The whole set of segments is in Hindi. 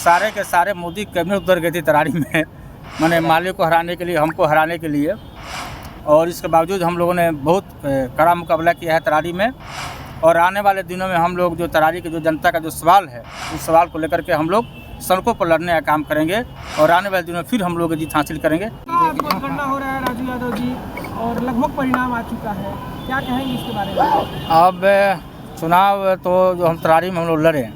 सारे के सारे मोदी कैबिनेट उतर गए थे तरारी में मैंने माले को हराने के लिए, हमको हराने के लिए। और इसके बावजूद हम लोगों ने बहुत कड़ा मुकाबला किया है तरारी में। और आने वाले दिनों में हम लोग जो तरारी के जो जनता का जो सवाल है, उस सवाल को लेकर के हम लोग सड़कों पर लड़ने का काम करेंगे और आने वाले दिनों में फिर हम लोग जीत हासिल करेंगे। मतगणना हो रहा है राजू यादव जी और लगभग परिणाम आ चुका है, क्या कहेंगे इसके बारे में? अब चुनाव तो जो हम तरारी में हम लोग लड़े,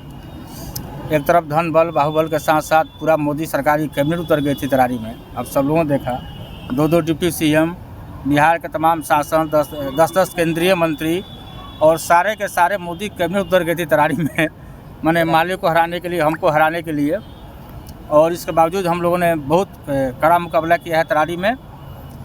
एक तरफ धन बल बाहुबल के साथ साथ पूरा मोदी सरकार की कैबिनेट उतर गई थी तरारी में। अब सब लोगों ने देखा, 2 डिप्टी सीएम, बिहार के तमाम शासन, 10 केंद्रीय मंत्री और सारे के सारे मोदी कैबिनेट उतर गए थे तरारी में मैंने माले को हराने के लिए, हमको हराने के लिए। और इसके बावजूद हम लोगों ने बहुत कड़ा मुकाबला किया है तरारी में।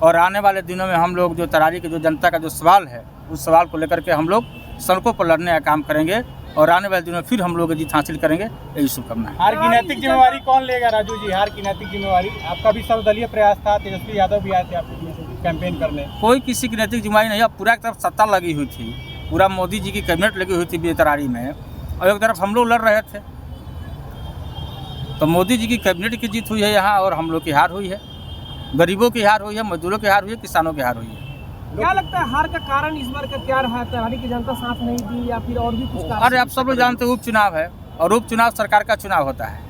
और आने वाले दिनों में हम लोग जो तरारी के जो जनता का जो सवाल है, उस सवाल को लेकर के हम लोग सड़कों पर लड़ने का काम करेंगे और आने वाले दिनों में फिर हम लोग जीत हासिल करेंगे, यही शुभकामनाएं। हार की नैतिक जिम्मेवारी कौन लेगा राजू जी? हार की नैतिक जिम्मेवारी आपका भी सर्वदलीय प्रयास था, तेजस्वी यादव भी आए थे आपके कैंपेन करने। कोई किसी की नैतिक जिम्मेवारी नहीं, अब पूरा एक तरफ सत्ता लगी हुई थी, पूरा मोदी जी की कैबिनेट लगी हुई थी तरारी में और एक तरफ हम लोग लड़ रहे थे। तो मोदी जी की कैबिनेट की जीत हुई है यहाँ और हम लोग की हार हुई है, गरीबों की हार हुई है, मजदूरों की हार हुई है, किसानों की हार हुई है। क्या लगता है हार का कारण इस बार का क्या रहा? तरारी की जनता साथ नहीं दी या फिर और भी कुछ कारण? अरे आप सब लोग जानते हैं उपचुनाव है और उपचुनाव सरकार का चुनाव होता है।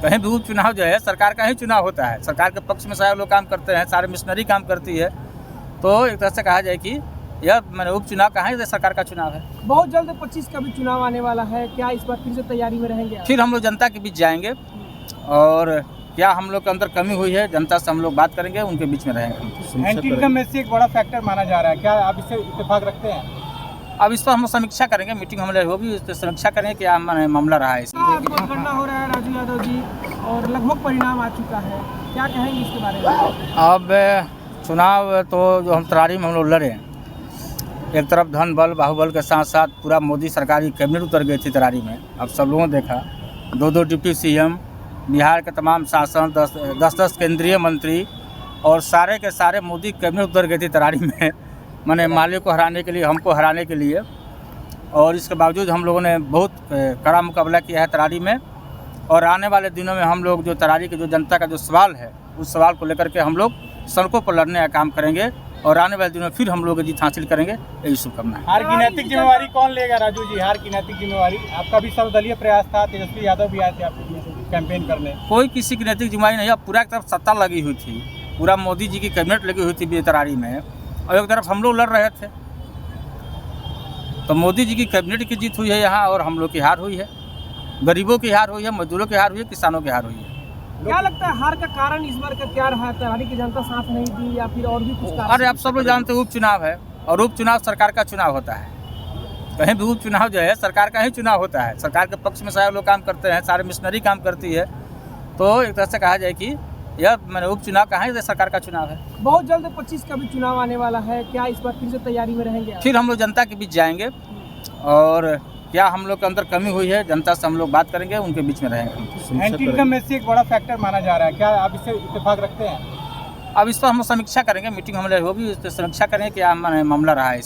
कहीं भी उपचुनाव जो है सरकार का ही चुनाव होता है। सरकार के पक्ष में सारे लोग काम करते हैं, सारे मिशनरी काम करती है। तो एक तरह से कहा जाए कि यह मैंने उपचुनाव कहाँ है, सरकार का चुनाव है। बहुत जल्द 25 का भी चुनाव आने वाला है, क्या इस बार फिर से तैयारी में रहेंगे? फिर हम लोग जनता के बीच जाएंगे और क्या हम लोग के अंदर कमी हुई है, जनता से हम लोग बात करेंगे, उनके बीच में रहेंगे। एंटी इनकम में से एक बड़ा फैक्टर माना जा रहा है, क्या आप इससे इत्तेफाक रखते हैं? अब इस पर हम समीक्षा करेंगे, मीटिंग हमारे होगी, इस पर समीक्षा करेंगे क्या मामला रहा है। मतगणना हो रहा है राजू यादव जी और लगभग परिणाम आ चुका है, क्या कहेंगे इसके बारे में? अब चुनाव तो जो हम तरारी में हम लोग लड़े, एक तरफ धन बल बाहुबल के साथ साथ पूरा मोदी सरकार की कैबिनेट उतर गई थी तरारी में। अब सब लोगों ने देखा, 2 डिप्टी सीएम, बिहार के तमाम शासन, 10 केंद्रीय मंत्री और सारे के सारे मोदी कैबिनेट उतर गए थे तरारी में मैंने माले को हराने के लिए, हमको हराने के लिए। और इसके बावजूद हम लोगों ने बहुत कड़ा मुकाबला किया है तरारी में। और आने वाले दिनों में हम लोग जो तरारी के जो जनता का जो सवाल है, उस सवाल को लेकर के हम लोग सड़कों पर लड़ने का काम करेंगे और आने वाले दिनों में फिर हम लोग जीत हासिल करेंगे, यही शुभकामनाएं। हार की नैतिक जिम्मेवारी कौन लेगा राजू जी? हार की नैतिक जिम्मेवारी आपका भी सर्वदलीय प्रयास था, तेजस्वी यादव भी आए थे आपके कैंपेन करने। कोई किसी की नैतिक जिम्मेवारी नहीं, अब पूरा एक तरफ सत्ता लगी हुई थी, पूरा मोदी जी की कैबिनेट लगी हुई थी तरारी में और एक तरफ हम लोग लड़ रहे थे। तो मोदी जी की कैबिनेट की जीत हुई है यहाँ और हम लोग की हार हुई है, गरीबों की हार हुई है, मजदूरों की हार हुई है, किसानों की हार हुई है। क्या लगता है हार का कारण इस बार का क्या रहा? तरारी की जनता साथ नहीं दी या फिर और भी कुछ कारण? अरे आप सब लोग जानते हैं उपचुनाव है और उपचुनाव सरकार का चुनाव होता है। कहीं भी उपचुनाव जो है सरकार का ही चुनाव होता है। सरकार के पक्ष में सारे लोग काम करते हैं, सारे मिशनरी काम करती है। तो एक तरह से कहा जाए कि यह मैंने उपचुनाव कहाँ है, सरकार का चुनाव है। बहुत जल्द 25 का भी चुनाव आने वाला है, क्या इस बार फिर से तैयारी में रहेंगे? फिर हम लोग जनता के बीच जाएंगे और क्या हम लोग के अंदर कमी हुई है, जनता से हम लोग बात करेंगे, उनके बीच में रहेंगे। एंटी इनकम में से एक बड़ा फैक्टर माना जा रहा है, क्या आप इससे इत्तेफाक रखते हैं? अब इस पर हम समीक्षा करेंगे, मीटिंग हमारे होगी, इस पर समीक्षा करेंगे क्या मामला रहा है।